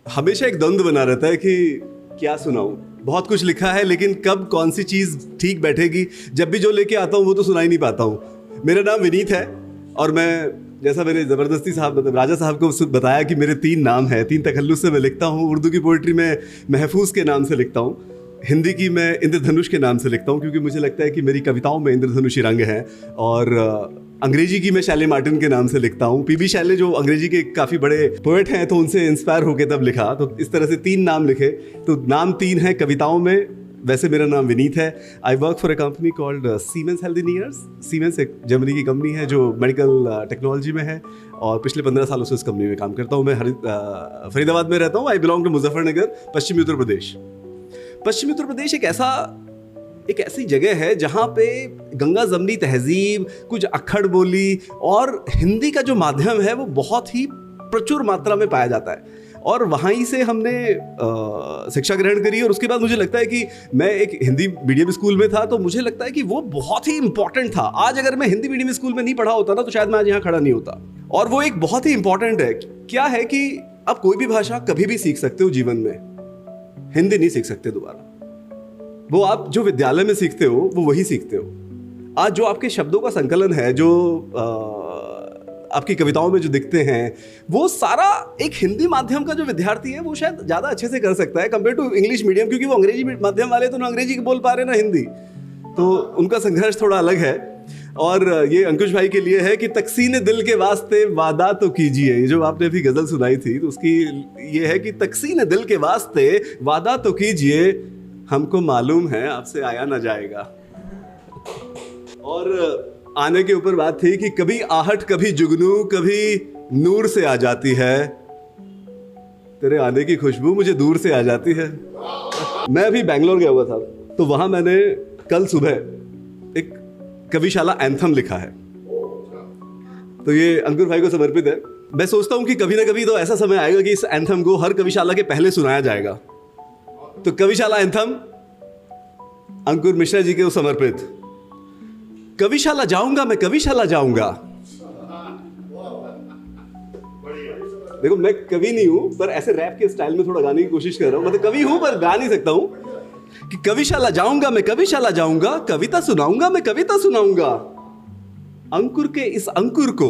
हमेशा एक द्वंद्व बना रहता है कि क्या सुनाऊं। बहुत कुछ लिखा है लेकिन कब कौन सी चीज़ ठीक बैठेगी, जब भी जो लेके आता हूँ वो तो सुना ही नहीं पाता हूँ। मेरा नाम विनीत है और मैं, जैसा मैंने ज़बरदस्ती साहब मतलब राजा साहब को बताया कि मेरे 3 नाम हैं, 3 तखल्लुस से मैं लिखता हूँ। उर्दू की पोइट्री में महफूज के नाम से लिखता हूँ, हिंदी की मैं इंद्रधनुष के नाम से लिखता हूँ क्योंकि मुझे लगता है कि मेरी कविताओं में इंद्रधनुषी रंग हैं, और अंग्रेजी की मैं शैले मार्टिन के नाम से लिखता हूँ। पीबी शैले जो अंग्रेजी के काफ़ी बड़े पोएट हैं, तो उनसे इंस्पायर होकर तब लिखा, तो इस तरह से 3 नाम लिखे। तो नाम 3 हैं कविताओं में। वैसे मेरा नाम विनीत है। I work for a company called Siemens Healthineers. Siemens एक जर्मनी की कंपनी है जो मेडिकल टेक्नोलॉजी में है, और पिछले 15 सालों से उस कंपनी में काम करता हूँ। मैं फरीदाबाद में रहता हूँ। आई बिलोंग टू मुजफ्फरनगर, पश्चिमी उत्तर प्रदेश। पश्चिमी उत्तर प्रदेश एक ऐसी जगह है जहाँ पे गंगा जमनी तहजीब, कुछ अक्खड़ बोली और हिंदी का जो माध्यम है वो बहुत ही प्रचुर मात्रा में पाया जाता है। और वहीं से हमने शिक्षा ग्रहण करी, और उसके बाद मुझे लगता है कि मैं एक हिंदी मीडियम स्कूल में था, तो मुझे लगता है कि वो बहुत ही इंपॉर्टेंट था। आज अगर मैं हिंदी मीडियम स्कूल में नहीं पढ़ा होता ना, तो शायद मैं आज यहाँ खड़ा नहीं होता। और वो एक बहुत ही इंपॉर्टेंट है। क्या है कि आप कोई भी भाषा कभी भी सीख सकते हो जीवन में, हिंदी नहीं सीख सकते दोबारा। वो आप जो विद्यालय में सीखते हो वो वही सीखते हो। आज जो आपके शब्दों का संकलन है, जो आपकी कविताओं में जो दिखते हैं, वो सारा एक हिंदी माध्यम का जो विद्यार्थी है वो शायद ज़्यादा अच्छे से कर सकता है कंपेयर टू इंग्लिश मीडियम, क्योंकि वो अंग्रेजी माध्यम वाले तो ना अंग्रेजी बोल पा रहे ना हिंदी, तो उनका संघर्ष थोड़ा अलग है। और ये अंकुश भाई के लिए है कि तकसीने दिल के वास्ते वादा तो कीजिए। ये जो आपने अभी गज़ल सुनाई थी, तो उसकी ये है कि तकसीने दिल के वास्ते वादा तो कीजिए, हमको मालूम है आपसे आया ना जाएगा। और आने के ऊपर बात थी कि कभी आहट, कभी जुगनू, कभी नूर से आ जाती है, तेरे आने की खुशबू मुझे दूर से आ जाती है। मैं अभी बैंगलोर गया हुआ था, तो वहां मैंने कल सुबह एक कविशाला एंथम लिखा है, तो ये अंकुर भाई को समर्पित है। मैं सोचता हूं कि कभी ना कभी तो ऐसा समय आएगा कि इस एंथम को हर कविशाला के पहले सुनाया जाएगा। तो कविशाला एंथम अंकुर मिश्रा जी को समर्पित। कविशाला जाऊंगा मैं, कविशाला जाऊंगा। देखो मैं कवि नहीं हूं, पर ऐसे रैप के स्टाइल में थोड़ा गाने की कोशिश कर रहा हूं। मतलब कवि हूं पर गा नहीं सकता हूं। कि कविशाला जाऊंगा मैं, कविशाला जाऊंगा, कविता सुनाऊंगा मैं, कविता सुनाऊंगा। अंकुर के इस अंकुर को,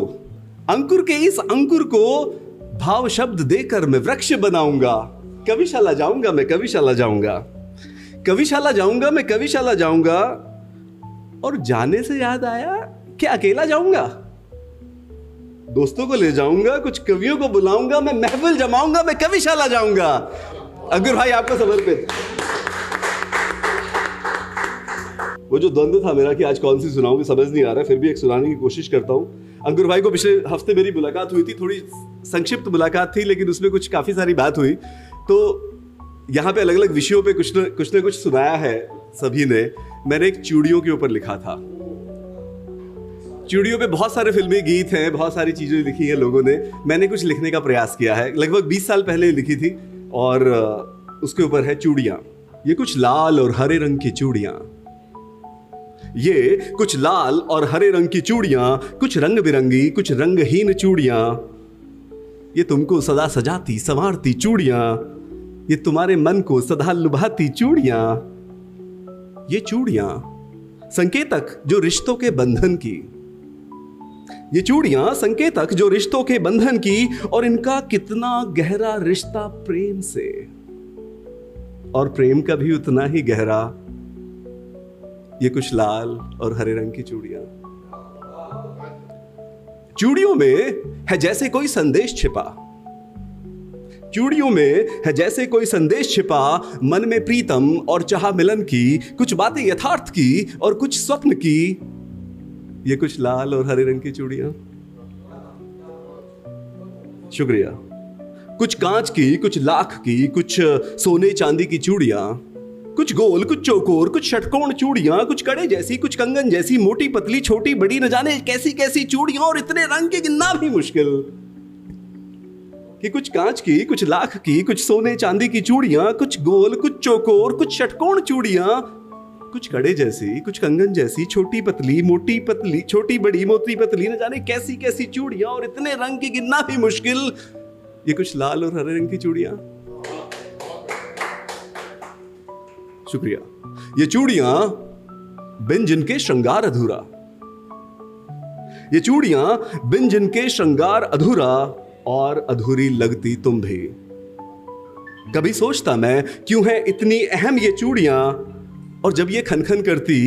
अंकुर के इस अंकुर को भाव शब्द देकर मैं वृक्ष बनाऊंगा। कविशाला जाऊंगा मैं, कविशाला जाऊंगा, कविशाला जाऊंगा मैं, कविशाला जाऊंगा। और जाने से याद आया कि अकेला जाऊंगा, दोस्तों को ले जाऊंगा, कुछ कवियों को बुलाऊंगा, मैं महफिल जमाऊंगा, मैं कविशाला जाऊंगा। अंकुर भाई आपको समर्पित। वो जो द्वंद्व था मेरा कि आज कौन सी सुनाऊं, समझ नहीं आ रहा, फिर भी एक सुनाने की कोशिश करता हूं। अंकुर भाई को पिछले हफ्ते मेरी मुलाकात हुई थी, थोड़ी संक्षिप्त मुलाकात थी, लेकिन उसमें कुछ काफी सारी बात हुई। तो यहाँ पे अलग अलग विषयों पे कुछ न कुछ सुनाया है सभी ने। मैंने एक चूड़ियों के ऊपर लिखा था। चूड़ियों पे बहुत सारे फिल्मी गीत हैं, बहुत सारी चीजें लिखी हैं लोगों ने। मैंने कुछ लिखने का प्रयास किया है, लगभग 20 साल पहले लिखी थी, और उसके ऊपर है चूड़ियां। ये कुछ लाल और हरे रंग की चूड़ियां, ये कुछ लाल और हरे रंग की चूड़ियां, कुछ रंग बिरंगी, कुछ रंगहीन चूड़ियां। ये तुमको सदा सजाती संवारती चूड़ियां, ये तुम्हारे मन को सदा लुभाती चूड़ियां। ये चूड़ियां संकेतक जो रिश्तों के बंधन की, ये चूड़ियां संकेतक जो रिश्तों के बंधन की, और इनका कितना गहरा रिश्ता प्रेम से, और प्रेम का भी उतना ही गहरा। ये कुछ लाल और हरे रंग की चूड़ियां, चूड़ियों में है जैसे कोई संदेश छिपा, चूड़ियों में है जैसे कोई संदेश छिपा, मन में प्रीतम और चाह मिलन की, कुछ बातें यथार्थ की और कुछ स्वप्न की। ये कुछ लाल और हरे रंग की चूड़ियां। शुक्रिया। कुछ कांच की, कुछ लाख की, कुछ सोने चांदी की चूड़ियां, कुछ गोल, कुछ चौकोर, कुछ षटकोण चूड़ियां, कुछ कड़े जैसी, कुछ कंगन जैसी, मोटी पतली छोटी बड़ी, न जाने कैसी कैसी चूड़ियां, और इतने रंग के गिनना भी मुश्किल। कि कुछ कांच की, कुछ लाख की, कुछ सोने चांदी की चूड़ियां, कुछ गोल, कुछ चौकोर, कुछ षटकोण चूड़ियां, कुछ कड़े जैसी, कुछ कंगन जैसी, छोटी पतली, मोटी पतली, छोटी बड़ी, मोटी पतली, न जाने कैसी कैसी चूड़ियां, और इतने रंग की गिनना भी मुश्किल। ये कुछ लाल और हरे रंग की चूड़ियां। शुक्रिया। ये चूड़ियां बिन जिनके श्रृंगार अधूरा, ये चूड़ियां बिन जिनके श्रृंगार अधूरा, और अधूरी लगती तुम भी। कभी सोचता मैं क्यों है इतनी अहम ये चूड़ियां, और जब ये खनखन करती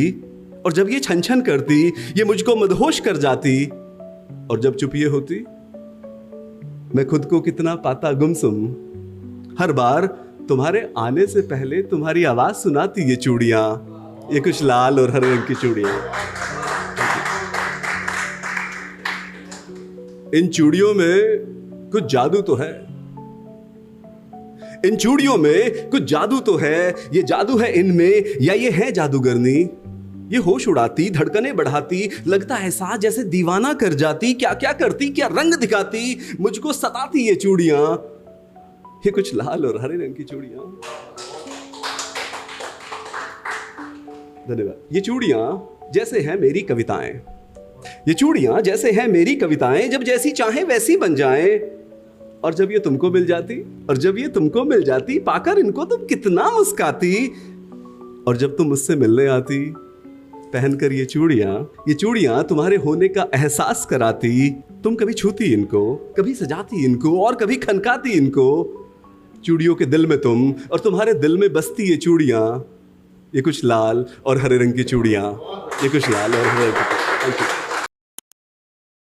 और जब ये छन छन करती, ये मुझको मदहोश कर जाती, और जब चुप ये होती मैं खुद को कितना पाता गुमसुम। हर बार तुम्हारे आने से पहले तुम्हारी आवाज सुनाती ये चूड़ियां, ये कुछ लाल और हरे रंग की चूड़ियां। इन चूड़ियों में कुछ जादू तो है, इन चूड़ियों में कुछ जादू तो है। ये जादू है इनमें या ये है जादूगरनी, ये होश उड़ाती, धड़कने बढ़ाती, लगता ऐसा जैसे दीवाना कर जाती। क्या क्या करती, क्या रंग दिखाती, मुझको सताती ये चूड़ियां, ये कुछ लाल और हरे रंग की चूड़ियां। धन्यवाद। ये चूड़ियां जैसे हैं मेरी कविताएं, ये चूड़ियां जैसे हैं मेरी कविताएं, जब जैसी चाहे वैसी बन जाएं। और जब ये तुमको मिल जाती, और जब ये तुमको मिल जाती, पाकर इनको तुम कितना मुस्काती। और जब तुम मुझसे मिलने आती पहनकर ये चूड़ियां तुम्हारे होने का एहसास कराती। तुम कभी छूती इनको, कभी सजाती इनको, और कभी खनकाती इनको। चूड़ियों के दिल में तुम, और तुम्हारे दिल में बसती ये चूड़ियां, ये कुछ लाल और हरे रंग की चूड़ियां, ये कुछ लाल और हरे रंग की। Thank you.